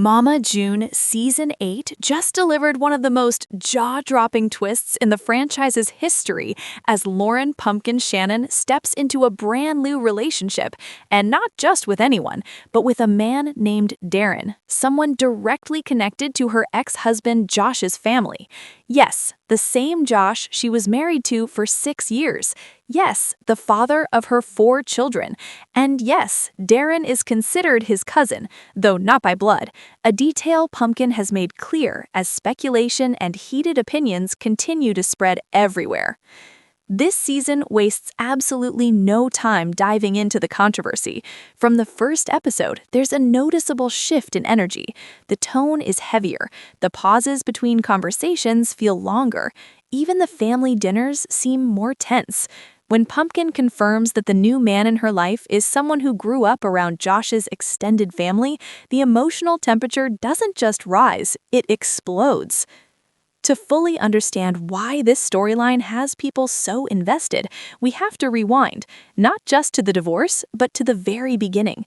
Mama June Season 8 just delivered one of the most jaw-dropping twists in the franchise's history as Lauryn Pumpkin Shannon steps into a brand new relationship, and not just with anyone, but with a man named Darrin, someone directly connected to her ex-husband Josh's family. Yes, the same Josh she was married to for 6 years. Yes, the father of her 4 children. And yes, Darrin is considered his cousin, though not by blood, a detail Pumpkin has made clear as speculation and heated opinions continue to spread everywhere. This season wastes absolutely no time diving into the controversy. From the first episode, there's a noticeable shift in energy. The tone is heavier, the pauses between conversations feel longer, even the family dinners seem more tense. When Pumpkin confirms that the new man in her life is someone who grew up around Josh's extended family, the emotional temperature doesn't just rise, it explodes. To fully understand why this storyline has people so invested, we have to rewind, not just to the divorce, but to the very beginning.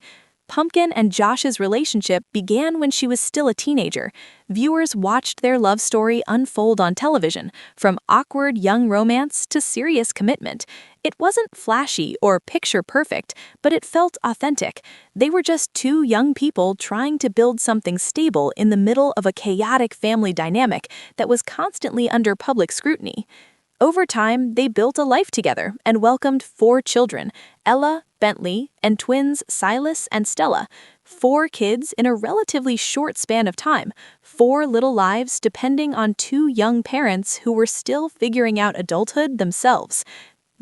Pumpkin and Josh's relationship began when she was still a teenager. Viewers watched their love story unfold on television, from awkward young romance to serious commitment. It wasn't flashy or picture-perfect, but it felt authentic. They were just 2 young people trying to build something stable in the middle of a chaotic family dynamic that was constantly under public scrutiny. Over time, they built a life together and welcomed 4 children, Ella, Bentley, and twins Silas and Stella. 4 kids in a relatively short span of time, 4 little lives depending on 2 young parents who were still figuring out adulthood themselves.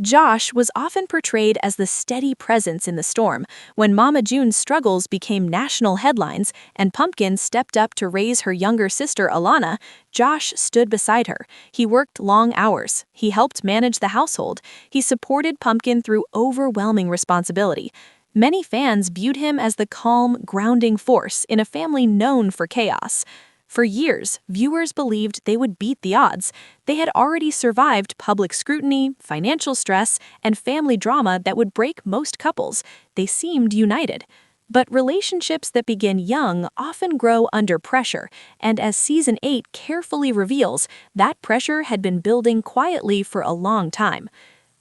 Josh was often portrayed as the steady presence in the storm. When Mama June's struggles became national headlines and Pumpkin stepped up to raise her younger sister Alana, Josh stood beside her. He worked long hours. He helped manage the household. He supported Pumpkin through overwhelming responsibility. Many fans viewed him as the calm, grounding force in a family known for chaos. For years, viewers believed they would beat the odds. They had already survived public scrutiny, financial stress, and family drama that would break most couples. They seemed united. But relationships that begin young often grow under pressure, and as Season 8 carefully reveals, that pressure had been building quietly for a long time.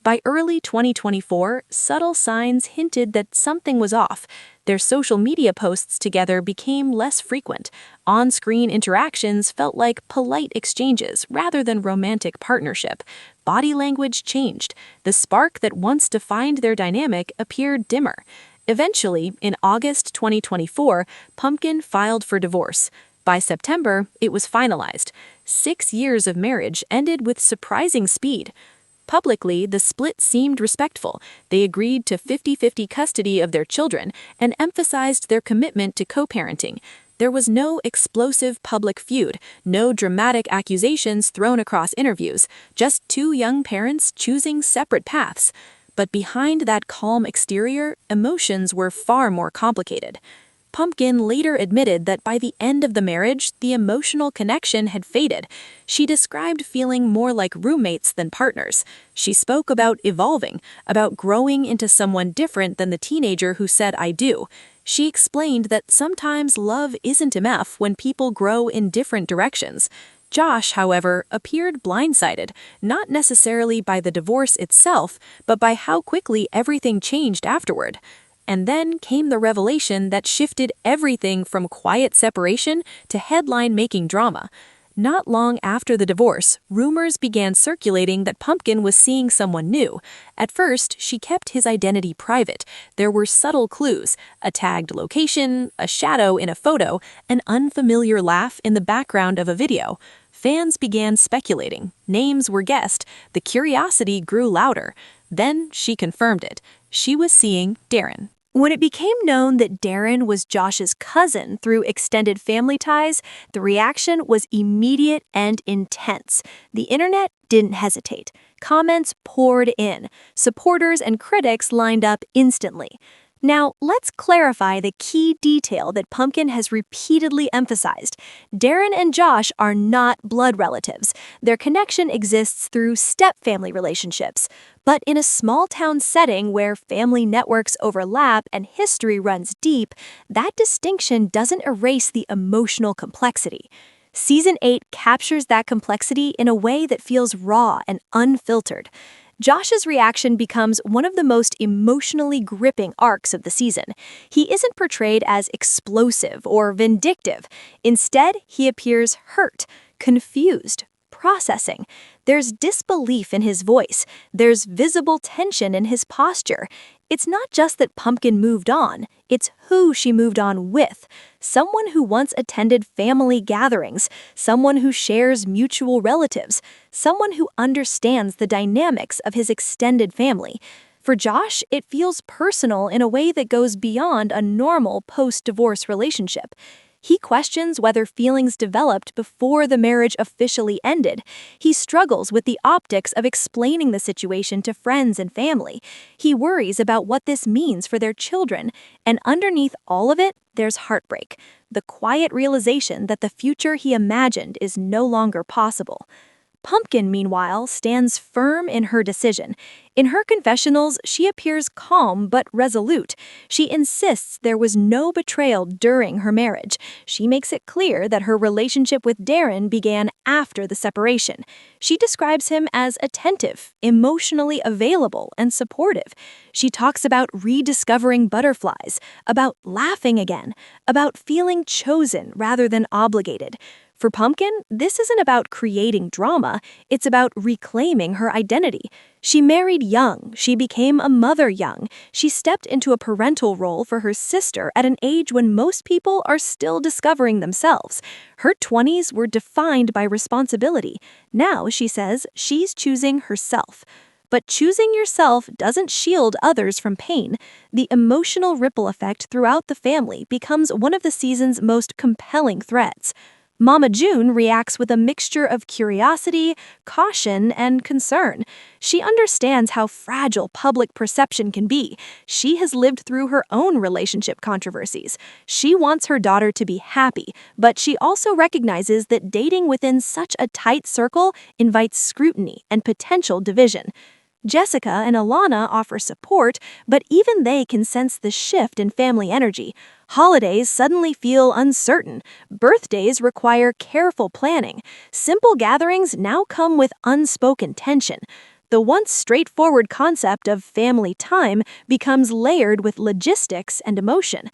By early 2024, subtle signs hinted that something was off. Their social media posts together became less frequent. On-screen interactions felt like polite exchanges rather than romantic partnership. Body language changed. The spark that once defined their dynamic appeared dimmer. Eventually, in August 2024, Pumpkin filed for divorce. By September, it was finalized. 6 years of marriage ended with surprising speed. Publicly, the split seemed respectful. They agreed to 50-50 custody of their children and emphasized their commitment to co-parenting. There was no explosive public feud, no dramatic accusations thrown across interviews, just 2 young parents choosing separate paths. But behind that calm exterior, emotions were far more complicated. Pumpkin later admitted that by the end of the marriage, the emotional connection had faded. She described feeling more like roommates than partners. She spoke about evolving, about growing into someone different than the teenager who said "I do." She explained that sometimes love isn't enough when people grow in different directions. Josh, however, appeared blindsided, not necessarily by the divorce itself, but by how quickly everything changed afterward. And then came the revelation that shifted everything from quiet separation to headline-making drama. Not long after the divorce, rumors began circulating that Pumpkin was seeing someone new. At first, she kept his identity private. There were subtle clues: a tagged location, a shadow in a photo, an unfamiliar laugh in the background of a video. Fans began speculating. Names were guessed. The curiosity grew louder. Then she confirmed it. She was seeing Darrin. When it became known that Darrin was Josh's cousin through extended family ties, the reaction was immediate and intense. The internet didn't hesitate. Comments poured in. Supporters and critics lined up instantly. Now, let's clarify the key detail that Pumpkin has repeatedly emphasized. Darrin and Josh are not blood relatives. Their connection exists through step-family relationships. But in a small-town setting where family networks overlap and history runs deep, that distinction doesn't erase the emotional complexity. Season 8 captures that complexity in a way that feels raw and unfiltered. Josh's reaction becomes one of the most emotionally gripping arcs of the season. He isn't portrayed as explosive or vindictive. Instead, he appears hurt, confused, processing. There's disbelief in his voice. There's visible tension in his posture. It's not just that Pumpkin moved on, it's who she moved on with. Someone who once attended family gatherings, someone who shares mutual relatives, someone who understands the dynamics of his extended family. For Josh, it feels personal in a way that goes beyond a normal post-divorce relationship. He questions whether feelings developed before the marriage officially ended. He struggles with the optics of explaining the situation to friends and family. He worries about what this means for their children. And underneath all of it, there's heartbreak. The quiet realization that the future he imagined is no longer possible. Pumpkin, meanwhile, stands firm in her decision. In her confessionals, she appears calm but resolute. She insists there was no betrayal during her marriage. She makes it clear that her relationship with Darrin began after the separation. She describes him as attentive, emotionally available, and supportive. She talks about rediscovering butterflies, about laughing again, about feeling chosen rather than obligated. For Pumpkin, this isn't about creating drama, it's about reclaiming her identity. She married young, she became a mother young, she stepped into a parental role for her sister at an age when most people are still discovering themselves. Her 20s were defined by responsibility. Now, she says, she's choosing herself. But choosing yourself doesn't shield others from pain. The emotional ripple effect throughout the family becomes one of the season's most compelling threads. Mama June reacts with a mixture of curiosity, caution, and concern. She understands how fragile public perception can be. She has lived through her own relationship controversies. She wants her daughter to be happy, but she also recognizes that dating within such a tight circle invites scrutiny and potential division. Jessica and Alana offer support, but even they can sense the shift in family energy. Holidays suddenly feel uncertain. Birthdays require careful planning. Simple gatherings now come with unspoken tension. The once straightforward concept of family time becomes layered with logistics and emotion.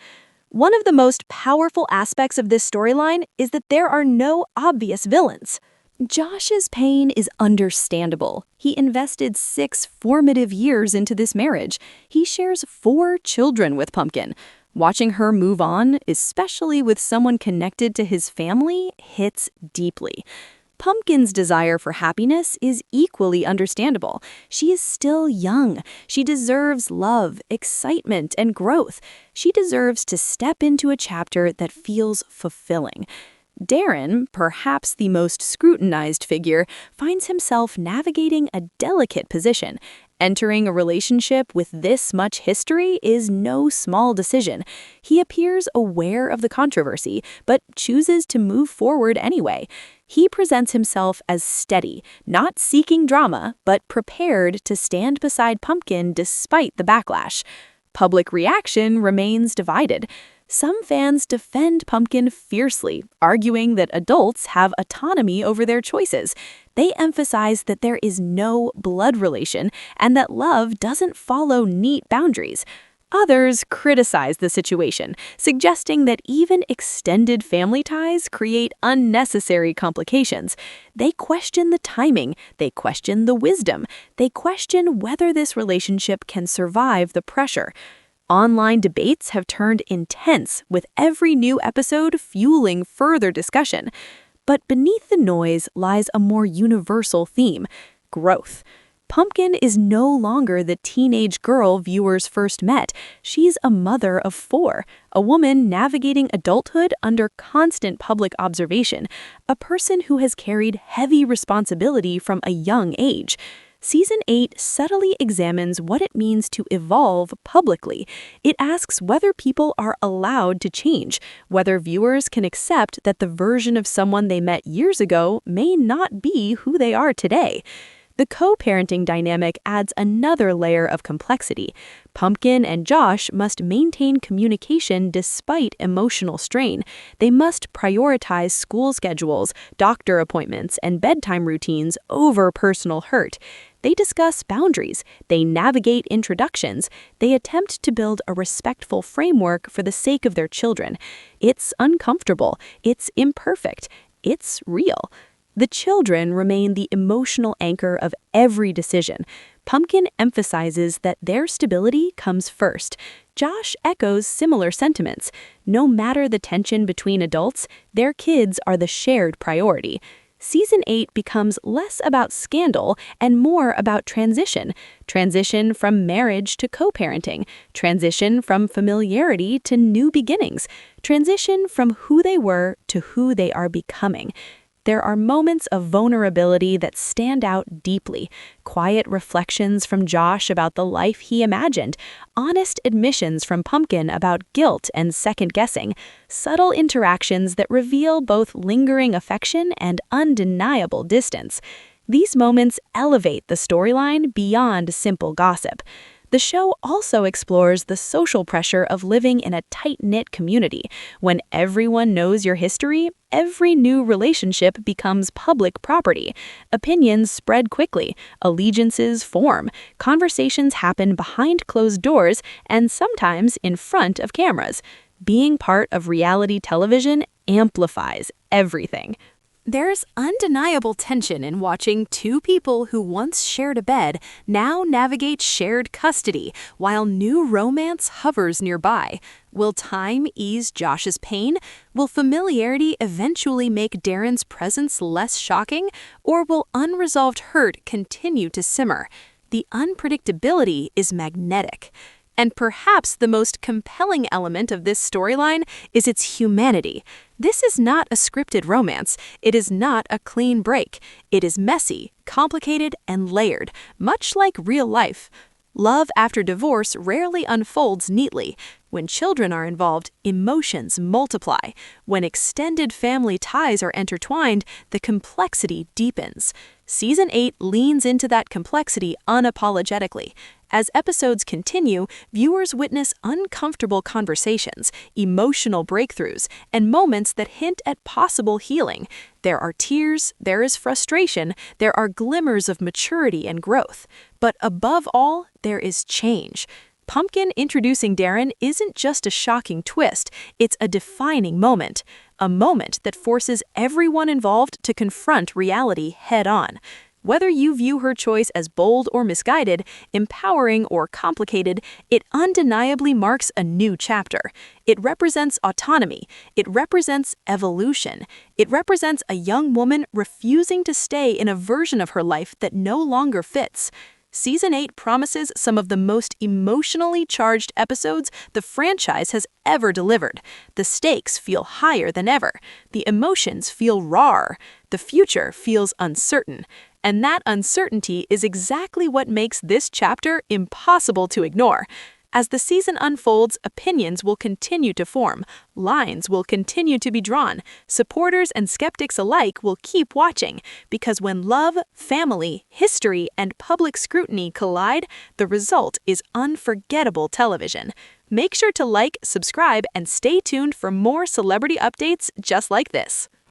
One of the most powerful aspects of this storyline is that there are no obvious villains. Josh's pain is understandable. He invested 6 formative years into this marriage. He shares 4 children with Pumpkin. Watching her move on, especially with someone connected to his family, hits deeply. Pumpkin's desire for happiness is equally understandable. She is still young. She deserves love, excitement, and growth. She deserves to step into a chapter that feels fulfilling. Darrin, perhaps the most scrutinized figure, finds himself navigating a delicate position. Entering a relationship with this much history is no small decision. He appears aware of the controversy, but chooses to move forward anyway. He presents himself as steady, not seeking drama, but prepared to stand beside Pumpkin despite the backlash. Public reaction remains divided. Some fans defend Pumpkin fiercely, arguing that adults have autonomy over their choices. They emphasize that there is no blood relation and that love doesn't follow neat boundaries. Others criticize the situation, suggesting that even extended family ties create unnecessary complications. They question the timing, they question the wisdom, they question whether this relationship can survive the pressure. Online debates have turned intense, with every new episode fueling further discussion. But beneath the noise lies a more universal theme: growth. Pumpkin is no longer the teenage girl viewers first met. She's a mother of 4, a woman navigating adulthood under constant public observation, a person who has carried heavy responsibility from a young age. Season 8 subtly examines what it means to evolve publicly. It asks whether people are allowed to change, whether viewers can accept that the version of someone they met years ago may not be who they are today. The co-parenting dynamic adds another layer of complexity. Pumpkin and Josh must maintain communication despite emotional strain. They must prioritize school schedules, doctor appointments, and bedtime routines over personal hurt. They discuss boundaries, they navigate introductions, they attempt to build a respectful framework for the sake of their children. It's uncomfortable, it's imperfect, it's real. The children remain the emotional anchor of every decision. Pumpkin emphasizes that their stability comes first. Josh echoes similar sentiments. No matter the tension between adults, their kids are the shared priority. Season 8 becomes less about scandal and more about transition. Transition from marriage to co-parenting. Transition from familiarity to new beginnings. Transition from who they were to who they are becoming. There are moments of vulnerability that stand out deeply. Quiet reflections from Josh about the life he imagined. Honest admissions from Pumpkin about guilt and second-guessing. Subtle interactions that reveal both lingering affection and undeniable distance. These moments elevate the storyline beyond simple gossip. The show also explores the social pressure of living in a tight-knit community. When everyone knows your history, every new relationship becomes public property. Opinions spread quickly, allegiances form, conversations happen behind closed doors and sometimes in front of cameras. Being part of reality television amplifies everything. There's undeniable tension in watching two people who once shared a bed now navigate shared custody while new romance hovers nearby. Will time ease Josh's pain? Will familiarity eventually make Darrin's presence less shocking? Or will unresolved hurt continue to simmer? The unpredictability is magnetic. And perhaps the most compelling element of this storyline is its humanity. This is not a scripted romance. It is not a clean break. It is messy, complicated, and layered, much like real life. Love after divorce rarely unfolds neatly. When children are involved, emotions multiply. When extended family ties are intertwined, the complexity deepens. Season 8 leans into that complexity unapologetically. As episodes continue, viewers witness uncomfortable conversations, emotional breakthroughs, and moments that hint at possible healing. There are tears, there is frustration, there are glimmers of maturity and growth. But above all, there is change. Pumpkin introducing Darrin isn't just a shocking twist, it's a defining moment. A moment that forces everyone involved to confront reality head-on. Whether you view her choice as bold or misguided, empowering or complicated, it undeniably marks a new chapter. It represents autonomy. It represents evolution. It represents a young woman refusing to stay in a version of her life that no longer fits. Season 8 promises some of the most emotionally charged episodes the franchise has ever delivered. The stakes feel higher than ever. The emotions feel raw. The future feels uncertain. And that uncertainty is exactly what makes this chapter impossible to ignore. As the season unfolds, opinions will continue to form, lines will continue to be drawn, supporters and skeptics alike will keep watching, because when love, family, history, and public scrutiny collide, the result is unforgettable television. Make sure to like, subscribe, and stay tuned for more celebrity updates just like this.